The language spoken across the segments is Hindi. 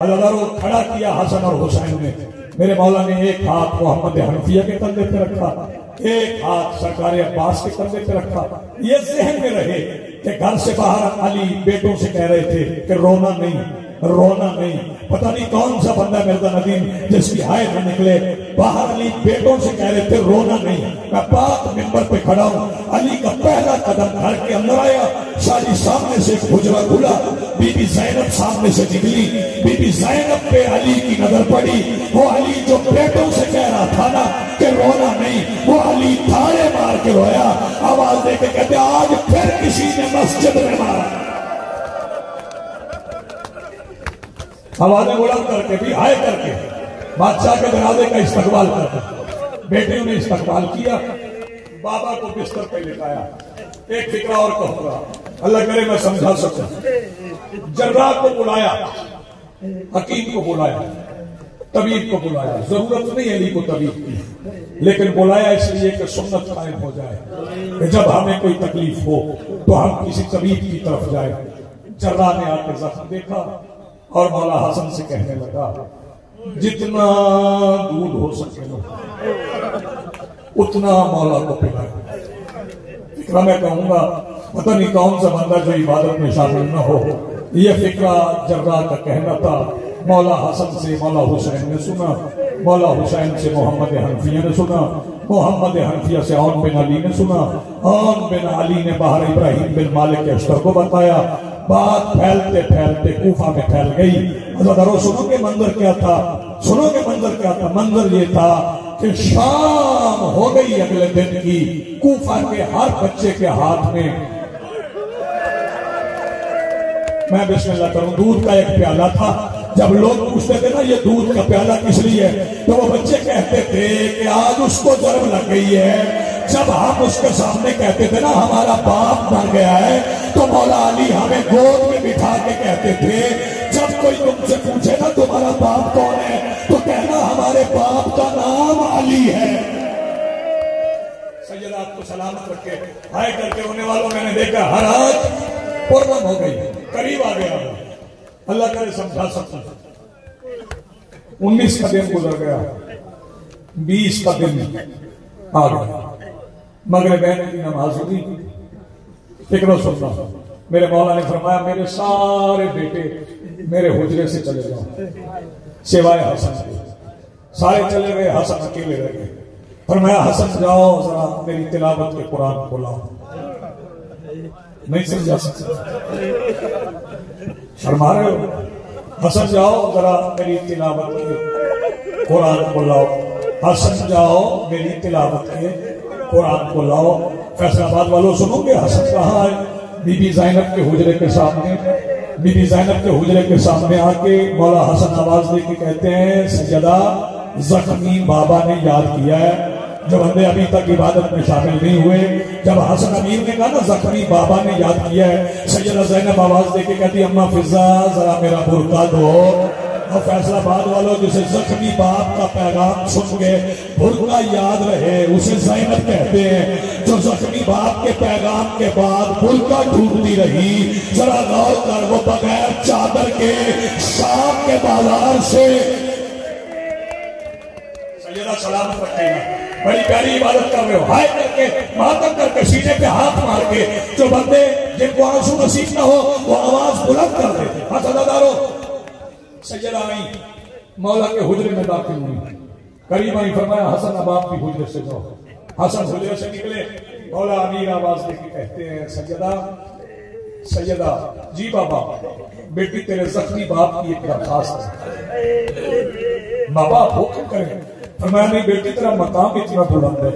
अजादारों खड़ा किया हसन और हुसैन ने। मेरे मौला ने एक हाथ मोहम्मद हनफिया के कंधे पे रखा, एक हाथ सरकार अब्बास के कंधे पे रखा। ये जहन में रहे कि घर से बाहर अली बेटों से कह रहे थे कि रोना नहीं, रोना नहीं। पता नहीं कौन सा बंदा मिर्जा नदीम जिसकी हाय न निकले, बाहर अली बेटों से कह रहे थे रोना नहीं। मैं पाक मिंबर पे खड़ा हूँ, अली का पहला कदम घर के अंदर आया, शादी सामने से हुजरा खुला, बीबी ज़ैनब सामने से निकली। बीबी ज़ैनब पे अली की नजर पड़ी। वो अली जो बेटों से कह रहा था ना कि रोना नहीं, वो अली थाड़े मार के रोया, आवाज दे के कहते आज फिर किसी ने मस्जिद में मारा। आवाजें बुलंद करके भी हाय करके बादशाह के जनाजे का इस्तकबाल करके बेटियों ने इस्तकबाल किया। बाबा को बिस्तर पे लिटाया। एक फिक्रा और कहूंगा, अल्लाह करे मैं समझा सकूं। जर्रा को बुलाया, हकीम को बुलाया, तबीब को बुलाया। जरूरत नहीं अली को तबीब की, लेकिन बुलाया इसलिए कि सुन्नत कायम हो जाए कि जब हमें कोई तकलीफ हो तो हम किसी तबीब की तरफ जाए। जर्रा ने आके जख्म देखा और मौला हसन से कहने लगा जितना दूध हो सके लो उतना मौला को पिलाए। फिक्रा मैं कहूंगा पता नहीं कौन सा बंदा जो इबादत में शामिल न हो। यह फिक्रा जर्रा का कहना था। मौला हसन से मौला हुसैन ने सुना, मौला हुसैन से मोहम्मद हनफिया ने सुना, मोहम्मद हनफिया से औन बिन अली ने सुना, औन बिन अली ने बाहर इब्राहिम बिन मालिक अश्तर को बताया। बात फैलते फैलते कूफा में फैल गई। अज़ादारों सुनोगे मंजर क्या था? सुनोगे मंजर क्या था? मंजर ये था कि शाम हो गई अगले दिन की, कूफा के हर बच्चे के हाथ में, मैं बिस्मिल्लाह करूं, दूध का एक प्याला था। जब लोग पूछते थे ना ये दूध का प्याला किस लिए है, तो वो बच्चे कहते थे कि आज उसको जर्ब लग गई है। जब हम उसके सामने कहते थे ना हमारा बाप मर गया है, तो मौला अली हमें गोद में बिठा के कहते थे जब कोई तुमसे पूछे ना तुम्हारा बाप कौन है, तो कहना हमारे बाप का नाम अली है। सैयदा आपको सलामत रखे। हाय करके होने वालों मैंने देखा हर आज पूर्ण हो गई, करीब आ गया। अल्लाह करे समझा सकता। 19 का दिन गुजर गया, 20 का दिन आ गया, मगरिब की नमाज हुई। फिक्र सुनना, मेरे मौला ने फरमाया मेरे सारे बेटे मेरे हुजरे से चले जाओ सिवाय हसन के। सारे चले गए, हसन अकेले रह गए। फरमाया हसन जाओ जरा मेरी तिलावत के कुरान को लाओ। नहीं समझा सकता, शर्मा रहे हो। हसन जाओ जरा मेरी तिलावत के कुरान को लाओ। हसन जाओ मेरी तिलावत के कुरान को लाओ। फैसलाबाद वालों सुनोगे हसन कहाँ है? बीबी ज़ैनब के हुजरे के सामने, बीबी ज़ैनब के हुजरे के सामने आके मौला हसन आवाज दे के कहते हैं सैयदा जख्मी बाबा ने याद किया है। जो बंदे अभी तक इबादत में शामिल नहीं हुए, जब हसन अमीर ने कहा ना जख्मी बाबा ने याद किया है, सैयदा ज़ैनब आवाज दे के कहती अम्मा फिजा जरा मेरा बुर्का दो। और फैसलाबाद वालों जिसे जख्मी बाप का पैगाम सुन के बुर्का याद रहे उसे ज़ैनब कहते हैं। जो जख्मी बाप के पैगाम के बाद बुर्का ढूंढती रही, जरा गौर कर वो बगैर चादर के शाम के बाजार से सैयदा सलामत रखेगा। बड़ी प्यारी इबादत कर रहे हो, हाय करके मातम करके सीने पे हाथ मार के। जो बंदे जिनको आंसू नसीब ना हो वो आवाज बुलंद कर दे। अज़ादारों सैयदा आई मौला के हुजरे में दाखिल हुई, करीब आई, फरमाया हसन अब आप भी हुजरे से जाओ। हसन हुजरे से निकले, मौला अमीर आवाज देके कहते हैं सैयदा सैयदा जी बाबा बेटी तेरे जख्मी बाप की एक दरखास्त है। बाबा आप हुक्म करें। फरमाया नहीं बेटी तेरा मकाम इतना बुलंद है,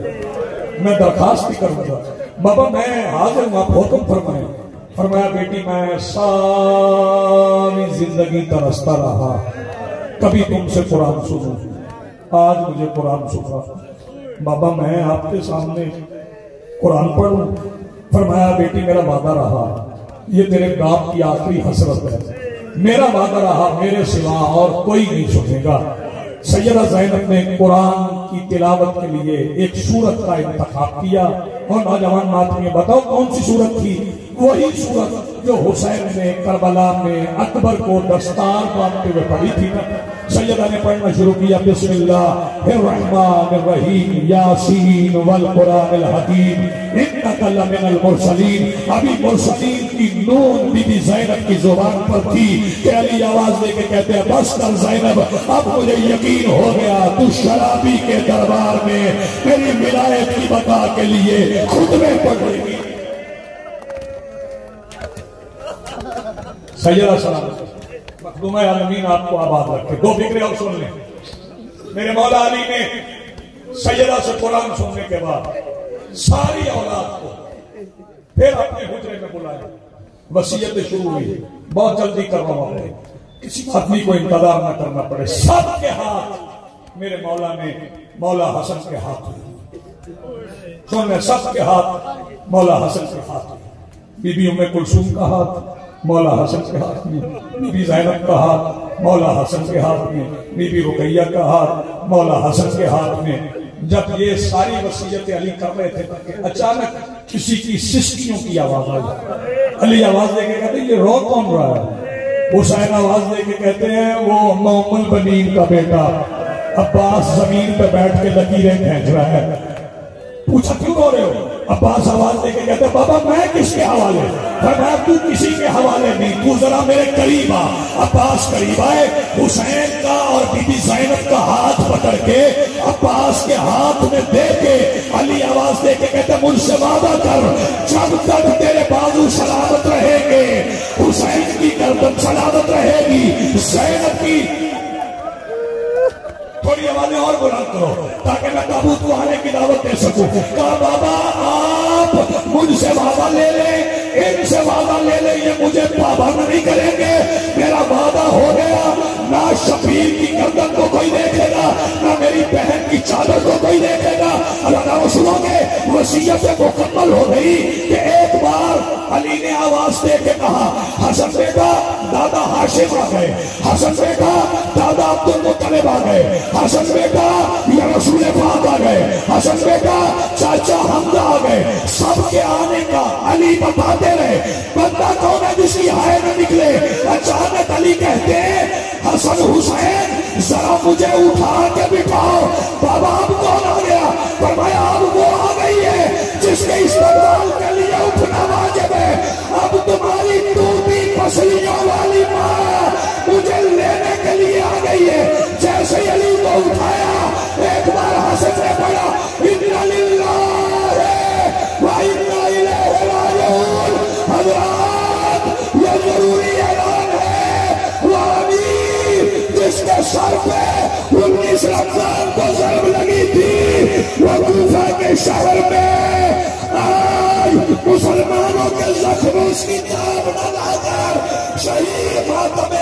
मैं दरखास्त भी करूंगा। बाबा मैं हाजिर हूं, आप हुक्म फरमाएं। फरमाया बेटी मैं सारी जिंदगी तरसता रहा कभी तुमसे कुरान सुनूं, आज मुझे कुरान सुना। बाबा मैं आपके सामने कुरान पढ़ूं। फरमाया बेटी मेरा वादा रहा, ये तेरे बाप की आखिरी हसरत है, मेरा वादा रहा मेरे सिवा और कोई नहीं सुनेगा। सैयदा ज़ैनब ने कुरान की तिलावत के लिए एक सूरत का इंतखाब किया और नौजवान मातमी बताओ कौन सी सूरत थी? वही सूरत जो हुसैन ने करबला में अकबर को दस्तार बांधते हुए पढ़ी थी ना, सैयदा ने पढ़ना शुरू किया, बिस्मिल्लाहिर्रहमानिर्रहीम यासीन वल कुरानिल हकीम इन्नका लमिनल मुरसलीन। अभी मुरसलीन की नून बीबी ज़ैनब की जुबान पर थी कि अली आवाज देके कहते हैं, बस कर ज़ैनब, अब मुझे यकीन हो गया तू शराबी के दरबार में मेरी विलायत की बता के लिए खुतबे पढ़ेगी। सैयदा सलाम मखदूमा आलमीन आपको आबाद रखे। दो फिक्रे और सुन लें। मेरे मौला अली ने सैयदा से कुरान सुनने के बाद सारी औलाद को फिर अपने हुजरे में बुलाया, वसीयतें शुरू हुई। बहुत जल्दी करना पड़े, किसी आदमी को इंतजार न करना पड़े। सबके हाथ मेरे मौला ने मौला हसन के हाथ हुए। सुन लें, सबके हाथ मौला हसन के हाथ हुए। बीबी उम्मे कुलसूम का हाथ मौला हसन के हाथ में, बीबी ज़ैनब का हाथ मौला हसन के हाथ में, बीबी रुकैया का हाथ मौला हसन के हाथ में। जब ये सारी वसीयतें अली कर रहे थे, अचानक किसी की सिसकियों की आवाज आई। अली आवाज देके कहते ये रो कौन रहा है? हुसैन आवाज देके कहते हैं वो मोहम्मद बनीन का बेटा अब्बास जमीन पे बैठ के लकीरें खींच रहा है। पूछा क्यों रो रहे हो? अब्बास आवाज देके कहते बाबा मैं किसके हवाले? फरमाया तू किसी के हवाले नहीं, तू जरा मेरे करीब आ। अब्बास करीब आए, हुसैन का और बीबी ज़ैनब का हाथ पकड़ के अब्बास के हाथ में दे के अली आवाज देके कहते मुझसे वादा कर, जब तक तेरे बाजू सलामत रहेंगे, हुसैन की गर्दन सलामत रहेगी, ज़ैनब की। थोड़ी आवाजें और बुलंद करो ताकि मैं ताबूत को आने की दावत दे सकूं। कहा बाबा आप मुझसे वादा ले लें, इनसे वादा ले लें, ये मुझे पाबंद नहीं करेंगे। मेरा वादा हो गया, ना शबीर की गर्दन को कोई देखेगा, ना मेरी बहन की चादर को कोई देखेगा। अल्लाह सुनोगे, वसीयत मुकम्मल हो गई कि एक बार अली ने आवाज दे के कहा, हसन बेटा दादा हाशिम आ गए, हसन बेटा दादा अब्दुल मुत्तलिब आ गए, हसन बेटा या रसूल पाक आ गए, हसन बेटा चाचा हमजा आ गए। सबके आने का अली बताते रहे। बंदा कौन है जिसकी हाय न निकले? अचानक अली कहते हैं हसन हुसैन जरा मुझे उठा के बिठाओ। बाबा अब कौन आ गया? फरमाया अब वो आ गई है जिसके इस्तेमाल के लिए उठना वाजिब है। अब तुम्हारी टूटी पसलियों वाली माँ मुझे लेने के लिए आ गई है। जैसे अली को उठाया, एक बार हसन ने पड़ा, इन्ना लिल्लाहि व इन्ना इलैहि राजिऊन। हज़रात ये जरूरी ऐलान है, वो अमीर जिसके सर पे 19 रमजान को ज़र्ब लगी थी, वो कूफा के शहर में आज मुसलमानों के जख्मों की दाब न लाकर शहीद फातिमा